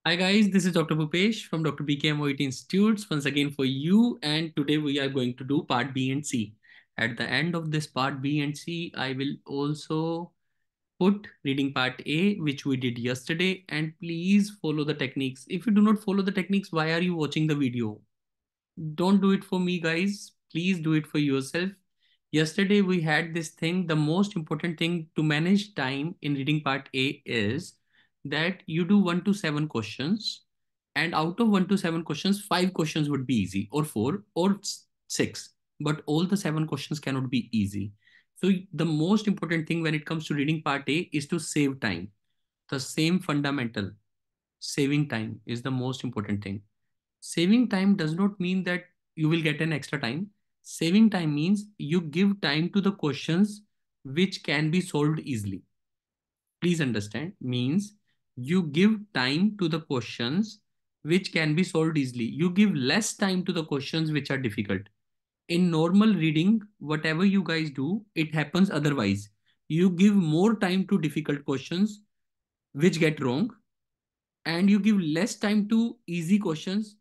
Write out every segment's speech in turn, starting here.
Hi guys, this is Dr. Bhupesh from Dr. BKMOET Institutes once again for you, and today we are going to do part B and C. At the end of this part B and C, I will also put reading part A, which we did yesterday, and please follow the techniques. If you do not follow the techniques, why are you watching the video? Don't do it for me, guys. Please do it for yourself. Yesterday, we had this thing. The most important thing to manage time in reading part A is that you do 1 to 7 questions. And out of 1 to 7 questions, 5 questions would be easy, or four, or six. But all the 7 questions cannot be easy. So, the most important thing when it comes to reading part A is to save time. The same fundamental saving time is the most important thing. Saving time does not mean that you will get an extra time. Saving time means you give time to the questions which can be solved easily. Please understand, means you give time to the questions which can be solved easily. You give less time to the questions which are difficult. In normal reading, whatever you guys do, it happens otherwise. You give more time to difficult questions which get wrong, and you give less time to easy questions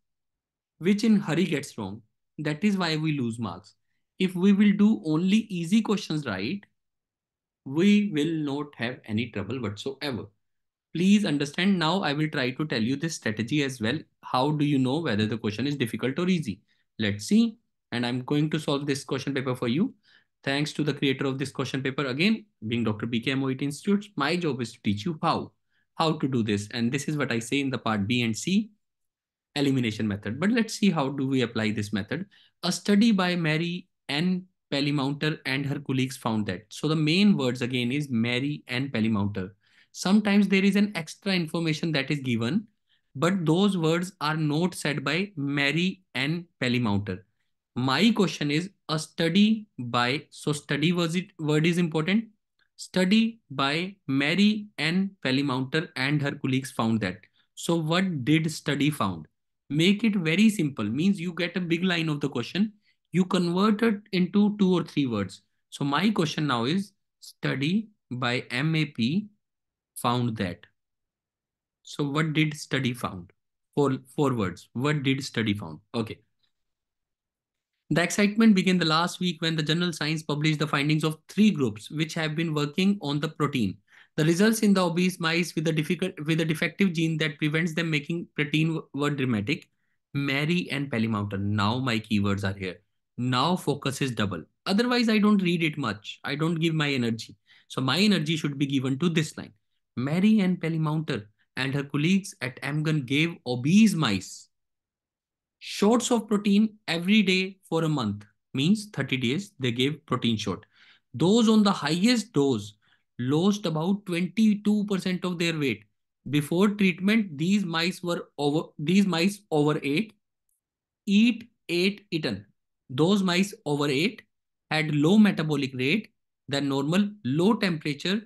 which in hurry gets wrong. That is why we lose marks. If we will do only easy questions right, we will not have any trouble whatsoever. Please understand, now I will try to tell you this strategy as well. How do you know whether the question is difficult or easy? Let's see. And I'm going to solve this question paper for you. Thanks to the creator of this question paper. Again, being Dr. BKMOET Institute, my job is to teach you how to do this. And this is what I say in the part B and C elimination method. But let's see how do we apply this method. A study by Mary N. Pellymounter and her colleagues found that. So the main words again is Mary N. Pellymounter. Sometimes there is an extra information that is given, but those words are not said by Mary N. Pellymounter. My question is a study by, so study was it word is important. Study by Mary N. Pellymounter and her colleagues found that. So what did study found? Make it very simple, means you get a big line of the question, you convert it into 2 or 3 words. So my question now is study by MAP found that. So what did study found? Four words. What did study found? Okay. The excitement began the last week when the journal Science published the findings of 3 groups which have been working on the protein. The results in the obese mice with a defective gene that prevents them making protein were dramatic. Mary and Pellymountain. Now my keywords are here. Now focus is double. Otherwise, I don't read it much. I don't give my energy. So my energy should be given to this line. Mary and Pellymountain and her colleagues at Amgen gave obese mice shots of protein every day for a month, means 30 days they gave protein shot. Those on the highest dose lost about 22% of their weight. Before treatment, these mice overate, ate, eaten. Those mice overate, had low metabolic rate than normal, low temperature,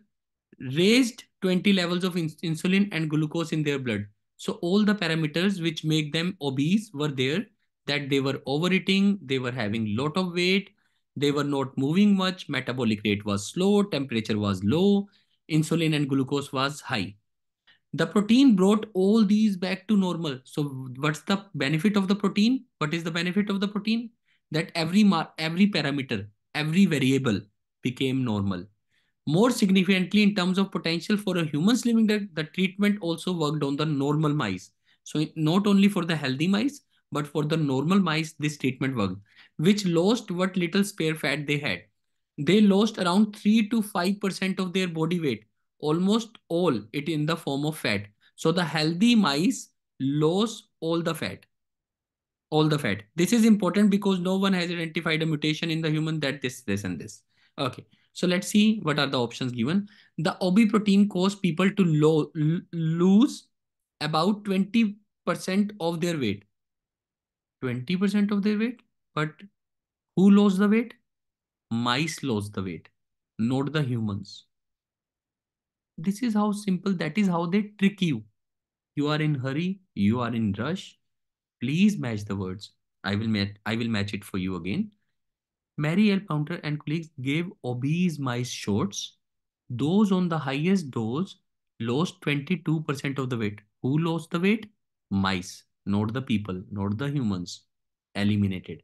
raised 20 levels of insulin and glucose in their blood. So all the parameters which make them obese were there, that they were overeating, they were having lot of weight, they were not moving much, metabolic rate was slow, temperature was low, insulin and glucose was high. The protein brought all these back to normal. So what's the benefit of the protein? What is the benefit of the protein? That every parameter, every variable became normal. More significantly, in terms of potential for a humans living, that the treatment also worked on the normal mice. So not only for the healthy mice, but for the normal mice, this treatment worked, which lost what little spare fat they had. They lost around 3 to 5% of their body weight, almost all it in the form of fat. So the healthy mice lost all the fat. This is important because no one has identified a mutation in the human that this, and this. Okay. So let's see what are the options given. The OB protein caused people to lose about 20% of their weight. 20% of their weight? But who lost the weight? Mice lost the weight, not the humans. This is how simple, that is how they trick you. You are in hurry, you are in rush. Please match the words. I will match it for you again. Mary L. Pounter and colleagues gave obese mice shots. Those on the highest dose lost 22% of the weight. Who lost the weight? Mice, not the people, not the humans. Eliminated.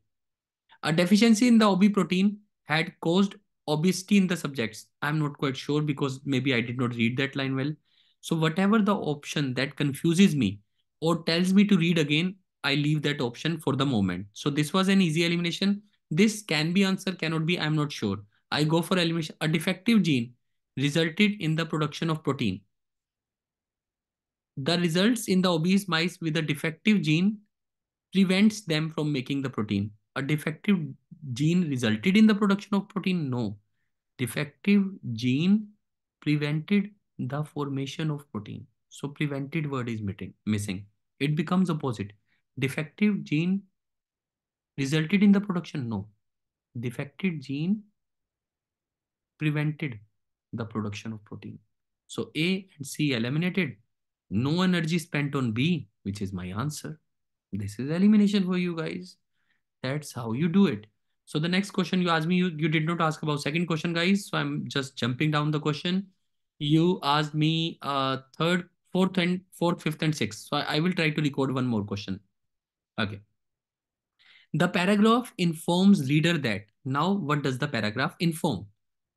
A deficiency in the OB protein had caused obesity in the subjects. I'm not quite sure because maybe I did not read that line well. So, whatever the option that confuses me or tells me to read again, I leave that option for the moment. So, this was an easy elimination. This can be answer, cannot be, I'm not sure. I go for elimination. A defective gene resulted in the production of protein. The results in the obese mice with a defective gene prevents them from making the protein. A defective gene resulted in the production of protein? No. Defective gene prevented the formation of protein. So prevented word is missing. It becomes opposite. Defective gene resulted in the production? No. Defective gene prevented the production of protein. So A and C eliminated. No energy spent on B, which is my answer. This is elimination for you guys. That's how you do it. So the next question you asked me, you did not ask about second question, guys. So I'm just jumping down the question. You asked me third, fourth, fifth, and sixth. So I will try to record one more question. Okay. The paragraph informs reader that. Now, what does the paragraph inform?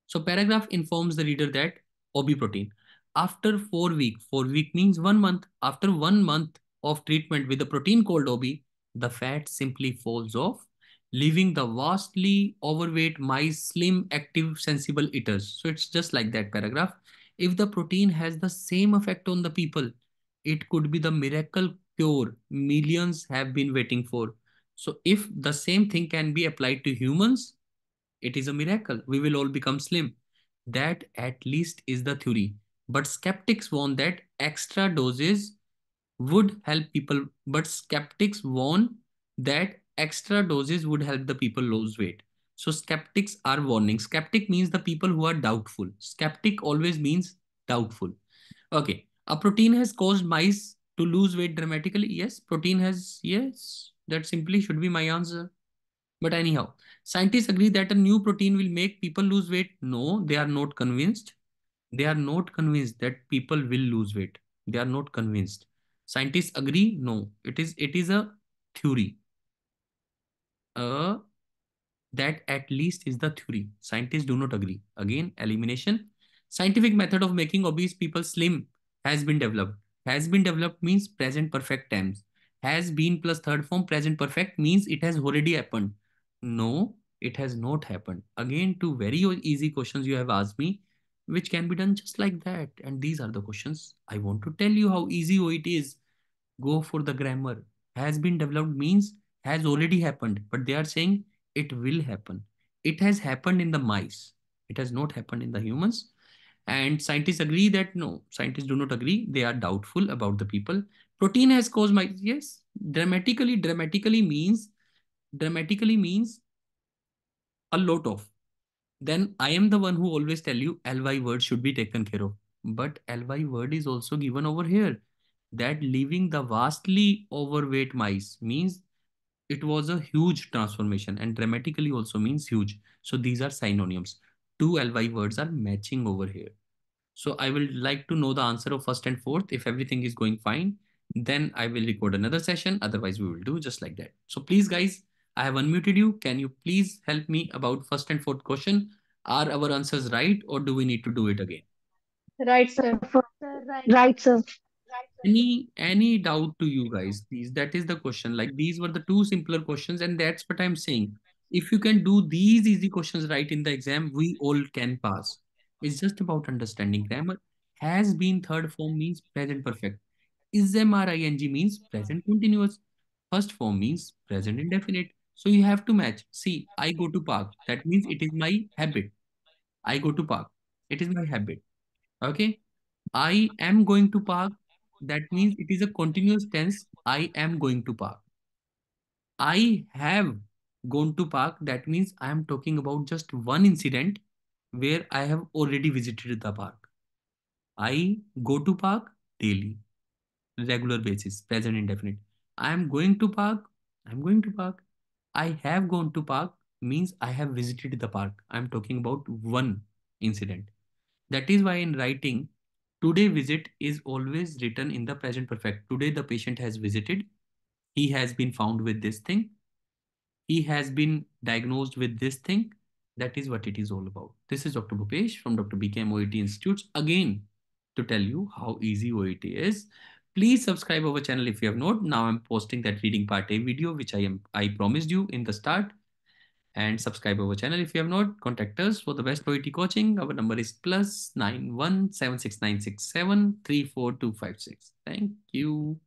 So paragraph informs the reader that OB protein. After 4 weeks, 4 week means 1 month. After 1 month of treatment with the protein called OB, the fat simply falls off, leaving the vastly overweight mice slim, active, sensible eaters. So it's just like that paragraph. If the protein has the same effect on the people, it could be the miracle cure millions have been waiting for. So if the same thing can be applied to humans, it is a miracle. We will all become slim. That at least is the theory. But skeptics warn that extra doses would help people. But skeptics warn that extra doses would help the people lose weight. So skeptics are warning. Skeptic means the people who are doubtful. Skeptic always means doubtful. Okay. A protein has caused mice to lose weight dramatically. Yes. Protein has. Yes. That simply should be my answer. But anyhow, scientists agree that a new protein will make people lose weight. No, they are not convinced. They are not convinced that people will lose weight. They are not convinced. Scientists agree. No, it is a theory. Uh, that at least is the theory. Scientists do not agree. Again, elimination. Scientific method of making obese people slim has been developed. Has been developed means present perfect tense. Has been plus third form present perfect means it has already happened. No, it has not happened. Again, two very easy questions you have asked me, which can be done just like that. And these are the questions. I want to tell you how easy it is. Go for the grammar. Has been developed means has already happened, but they are saying it will happen. It has happened in the mice. It has not happened in the humans. And scientists agree that no, scientists do not agree. They are doubtful about the people. Protein has caused mice. Yes, dramatically means a lot of. Then I am the one who always tell you ly word should be taken care of. But ly word is also given over here. That leaving the vastly overweight mice means it was a huge transformation, and dramatically also means huge. So these are synonyms. Two ly words are matching over here. So I will like to know the answer of first and fourth. If everything is going fine, then I will record another session. Otherwise, we will do just like that. So please, guys, I have unmuted you. Can you please help me about first and fourth question? Are our answers right, or do we need to do it again? Right, sir. Right, sir. Any doubt to you guys, please? That is the question. Like these were the two simpler questions, and that's what I'm saying. If you can do these easy questions right in the exam, we all can pass. It's just about understanding grammar. Has been third form means present perfect. Is MRING means present continuous. First form means present indefinite. So you have to match. See, I go to park. That means it is my habit. I go to park. It is my habit. Okay. I am going to park. That means it is a continuous tense. I am going to park. I have gone to park. That means I am talking about just one incident where I have already visited the park. I go to park daily, regular basis, present indefinite. I am going to park. I'm going to park. I have gone to park means I have visited the park. I'm talking about one incident. That is why in writing Today visit is always written in the present perfect. Today the patient has visited. He has been found with this thing. He has been diagnosed with this thing. That is what it is all about. This is Dr. Bhupesh from Dr. BKM OET Institutes again to tell you how easy OET is. Please subscribe our channel if you have not. Now I'm posting that reading part A video which I promised you in the start. And subscribe our channel if you have not. Contact us for the best OET coaching. Our number is +91 76967 34256. Thank you.